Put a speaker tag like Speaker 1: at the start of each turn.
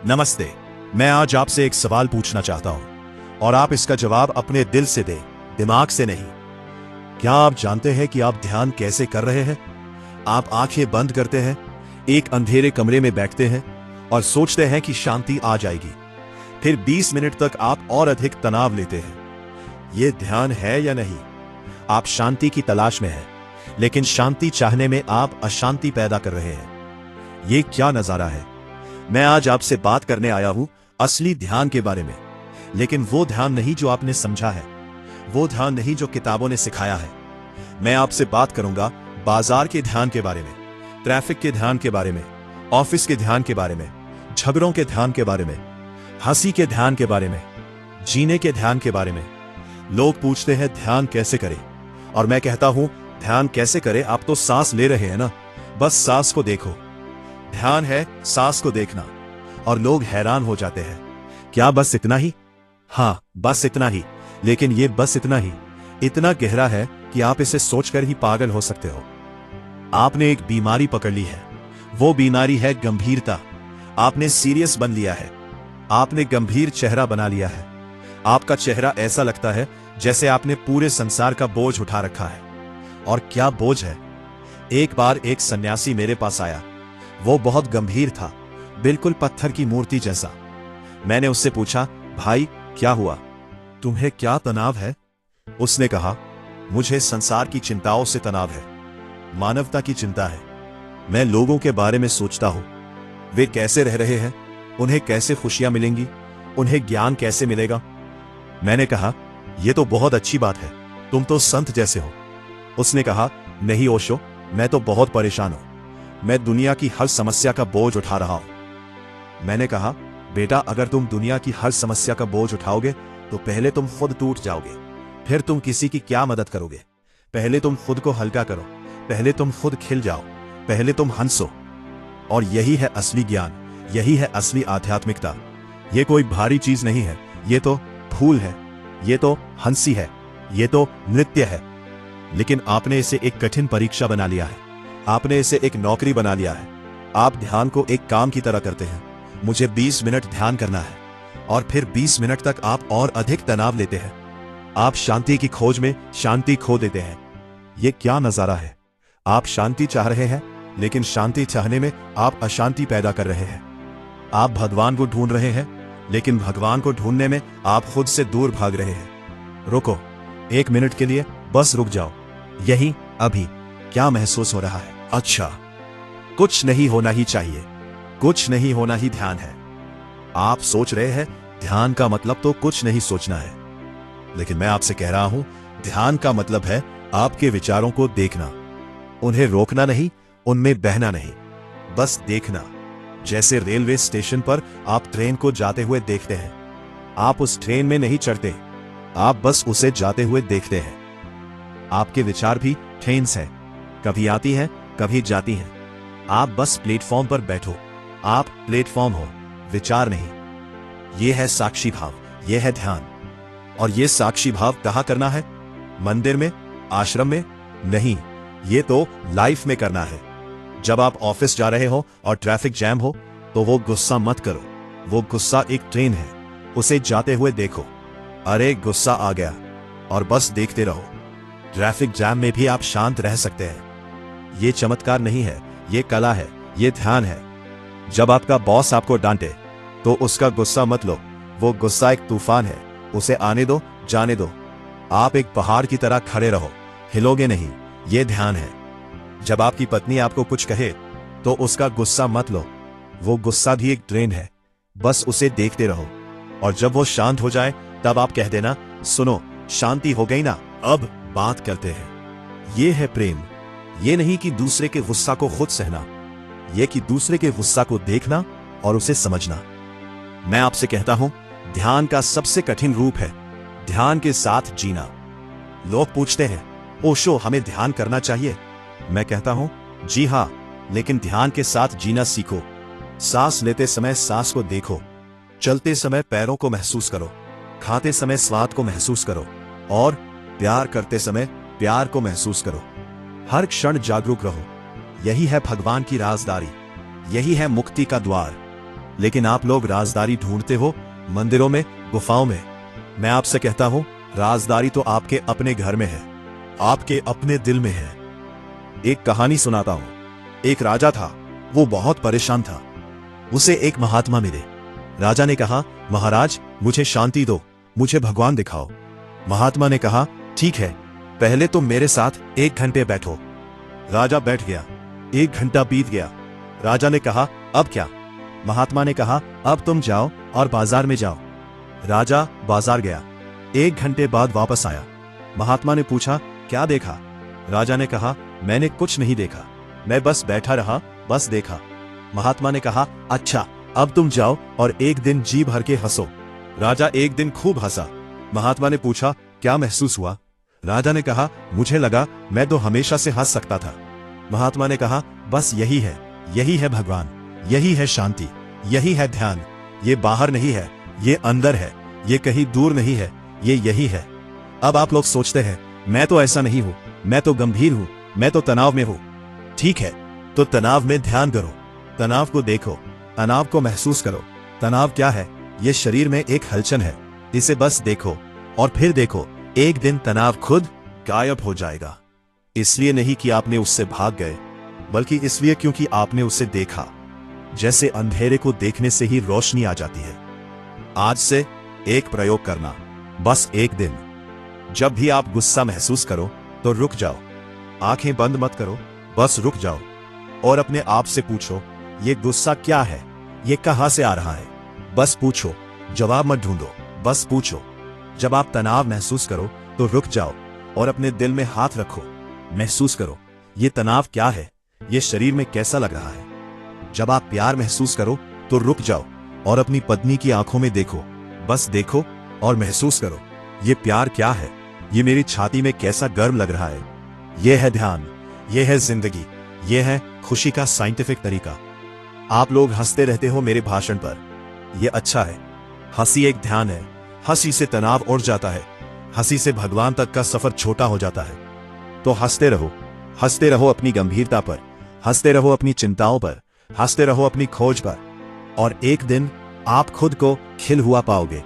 Speaker 1: नमस्ते। मैं आज आपसे एक सवाल पूछना चाहता हूं और आप इसका जवाब अपने दिल से दें, दिमाग से नहीं। क्या आप जानते हैं कि आप ध्यान कैसे कर रहे हैं? आप आंखें बंद करते हैं, एक अंधेरे कमरे में बैठते हैं और सोचते हैं कि शांति आ जाएगी। फिर 20 मिनट तक आप और अधिक तनाव लेते हैं। यह ध्यान है या नहीं? आप शांति की तलाश में हैं, लेकिन शांति चाहने में आप अशांति पैदा कर रहे हैं। यह क्या नजारा है? मैं आज आपसे बात करने आया हूं असली ध्यान के बारे में, लेकिन वो ध्यान नहीं जो आपने समझा है, वो ध्यान नहीं जो किताबों ने सिखाया है। मैं आपसे बात करूंगा बाजार के ध्यान के बारे में, ट्रैफिक के ध्यान के बारे में, ऑफिस के ध्यान के बारे में, झगड़ों के ध्यान के बारे में, हंसी के ध्यान के बारे में, जीने के ध्यान के बारे में। लोग पूछते हैं ध्यान कैसे करें, और मैं कहता हूं ध्यान कैसे करें? आप तो सांस ले रहे हैं ना, बस सांस को देखो। ध्यान है सांस को देखना। और लोग हैरान हो जाते हैं, क्या बस इतना ही? हाँ, बस इतना ही। लेकिन ये बस इतना ही इतना गहरा है कि आप इसे सोचकर ही पागल हो सकते हो। आपने एक बीमारी पकड़ ली है। वो बीमारी है गंभीरता। आपने सीरियस बन लिया है। आपने गंभीर चेहरा बना लिया है। आपका चेहरा ऐसा लगता है जैसे आपने पूरे संसार का बोझ उठा रखा है। और क्या बोझ है? एक बार एक सन्यासी मेरे पास आया। वो बहुत गंभीर था, बिल्कुल पत्थर की मूर्ति जैसा। मैंने उससे पूछा, भाई क्या हुआ? तुम्हें क्या तनाव है? उसने कहा, मुझे संसार की चिंताओं से तनाव है, मानवता की चिंता है। मैं लोगों के बारे में सोचता हूं, वे कैसे रह रहे हैं, उन्हें कैसे खुशियां मिलेंगी, उन्हें ज्ञान कैसे मिलेगा। मैंने कहा, यह तो बहुत अच्छी बात है, तुम तो संत जैसे हो। उसने कहा, नहीं ओशो, मैं तो बहुत परेशान हूं। मैं दुनिया की हर समस्या का बोझ उठा रहा हूं। मैंने कहा, बेटा, अगर तुम दुनिया की हर समस्या का बोझ उठाओगे तो पहले तुम खुद टूट जाओगे, फिर तुम किसी की क्या मदद करोगे? पहले तुम खुद को हल्का करो, पहले तुम खुद खिल जाओ, पहले तुम हंसो। और यही है असली ज्ञान, यही है असली आध्यात्मिकता। यह कोई भारी चीज नहीं है, ये तो फूल है, ये तो हंसी है, ये तो नृत्य है। लेकिन आपने इसे एक कठिन परीक्षा बना लिया है। आपने इसे एक नौकरी बना लिया है। आप ध्यान को एक काम की तरह करते हैं। मुझे 20 मिनट ध्यान करना है, और फिर 20 मिनट तक आप और अधिक तनाव लेते हैं। आप शांति की खोज में शांति खो देते हैं। यह क्या नजारा है? आप शांति चाह रहे हैं, लेकिन शांति चाहने में आप अशांति पैदा कर रहे हैं। आप भगवान को ढूंढ रहे हैं, लेकिन भगवान को ढूंढने में आप खुद से दूर भाग रहे हैं। रुको, 1 मिनट के लिए बस रुक जाओ। यही अभी क्या महसूस हो रहा है? अच्छा, कुछ नहीं होना ही चाहिए, कुछ नहीं होना ही ध्यान है। आप सोच रहे हैं ध्यान का मतलब तो कुछ नहीं सोचना है, लेकिन मैं आपसे कह रहा हूं ध्यान का मतलब है आपके विचारों को देखना, उन्हें रोकना नहीं, उनमें बहना नहीं, बस देखना। जैसे रेलवे स्टेशन पर आप ट्रेन को जाते हुए देखते हैं। आप उस ट्रेन में नहीं चढ़ते, आप बस उसे जाते हुए देखते हैं। आपके विचार भी ट्रेन्स हैं, कभी आती हैं, कभी जाती हैं। आप बस प्लेटफॉर्म पर बैठो, आप प्लेटफॉर्म हो, विचार नहीं। यह है साक्षी भाव, यह है ध्यान। और यह साक्षी भाव कहां करना है? मंदिर में, आश्रम में नहीं, यह तो लाइफ में करना है। जब आप ऑफिस जा रहे हो और ट्रैफिक जैम हो, तो वो गुस्सा मत करो। वो गुस्सा एक ट्रेन है, उसे जाते हुए देखो। अरे गुस्सा आ गया, और बस देखते रहो। ट्रैफिक जैम में भी आप शांत रह सकते हैं। यह चमत्कार नहीं है, यह कला है, यह ध्यान है। जब आपका बॉस आपको डांटे, तो उसका गुस्सा मत लो। वो गुस्सा एक तूफान है, उसे आने दो, जाने दो। आप एक पहाड़ की तरह खड़े रहो, हिलोगे नहीं। यह ध्यान है। जब आपकी पत्नी आपको कुछ कहे, तो उसका गुस्सा मत लो। वो गुस्सा भी एक ट्रेन है, बस उसे देखते रहो। और जब वो शांत हो जाए, तब आप कह देना, सुनो, शांति हो गई ना, अब बात करते हैं। यह है प्रेम। यह नहीं कि दूसरे के गुस्सा को खुद सहना, यह कि दूसरे के गुस्सा को देखना और उसे समझना। मैं आपसे कहता हूं, ध्यान का सबसे कठिन रूप है ध्यान के साथ जीना। लोग पूछते हैं, ओशो, हमें ध्यान करना चाहिए? मैं कहता हूं, जी हां, लेकिन ध्यान के साथ जीना सीखो। सांस लेते समय सांस को देखो, चलते समय पैरों को महसूस करो, खाते समय स्वाद को महसूस करो, और प्यार करते समय प्यार को महसूस करो। हर क्षण जागरूक रहो। यही है भगवान की राजदारी, यही है मुक्ति का द्वार। लेकिन आप लोग राजदारी ढूंढते हो मंदिरों में, गुफाओं में। मैं आपसे कहता हूं, राजदारी तो आपके अपने घर में है, आपके अपने दिल में है। एक कहानी सुनाता हूं। एक राजा था, वो बहुत परेशान था। उसे एक महात्मा मिले। राजा ने कहा, महाराज मुझे शांति दो, मुझे भगवान दिखाओ। महात्मा ने कहा, ठीक है, पहले तो मेरे साथ 1 घंटे बैठो। राजा बैठ गया। 1 घंटा बीत गया। राजा ने कहा, अब क्या? महात्मा ने कहा, अब तुम जाओ और बाजार में जाओ। राजा बाजार गया। 1 घंटे बाद वापस आया। महात्मा ने पूछा, क्या देखा? राजा ने कहा, मैंने कुछ नहीं देखा, मैं बस बैठा रहा, बस देखा। महात्मा ने कहा, अच्छा, अब तुम जाओ और 1 दिन जी भर के हंसो। राजा 1 दिन खूब हंसा। महात्मा ने पूछा, क्या महसूस हुआ? राजा ने कहा, मुझे लगा मैं तो हमेशा से हंस सकता था। महात्मा ने कहा, बस यही है भगवान, यही है शांति, यही है ध्यान। ये बाहर नहीं है, ये अंदर है, ये कहीं दूर नहीं है, ये यही है। अब आप लोग सोचते हैं, मैं तो ऐसा नहीं हूं, मैं तो गंभीर हूं, मैं तो तनाव में हूं। ठीक है, तो तनाव में ध्यान करो, तनाव को देखो, तनाव को महसूस करो। तनाव क्या है? ये शरीर में एक हलचल है, इसे बस देखो और फिर देखो, एक दिन तनाव खुद गायब हो जाएगा। इसलिए नहीं कि आपने उससे भाग गए, बल्कि इसलिए क्योंकि आपने उसे देखा। जैसे अंधेरे को देखने से ही रोशनी आ जाती है। आज से एक प्रयोग करना, बस 1 दिन। जब भी आप गुस्सा महसूस करो तो रुक जाओ, आंखें बंद मत करो, बस रुक जाओ और अपने आप से पूछो, ये गुस्सा क्या है? ये कहां से आ रहा है? बस पूछो, जवाब मत ढूंढो, बस पूछो। जब आप तनाव महसूस करो तो रुक जाओ और अपने दिल में हाथ रखो, महसूस करो, ये तनाव क्या है? ये शरीर में कैसा लग रहा है? जब आप प्यार महसूस करो तो रुक जाओ और अपनी पत्नी की आंखों में देखो, बस देखो और महसूस करो, ये प्यार क्या है? ये मेरी छाती में कैसा गर्म लग रहा है? ये है ध्यान, ये है जिंदगी, ये है खुशी का साइंटिफिक तरीका। आप लोग हंसते रहते हो मेरे भाषण पर, यह अच्छा है। हंसी एक ध्यान है, हंसी से तनाव उड़ जाता है, हंसी से भगवान तक का सफर छोटा हो जाता है। तो हंसते रहो अपनी गंभीरता पर, हंसते रहो अपनी चिंताओं पर, हंसते रहो अपनी खोज पर, और एक दिन आप खुद को खिल हुआ पाओगे।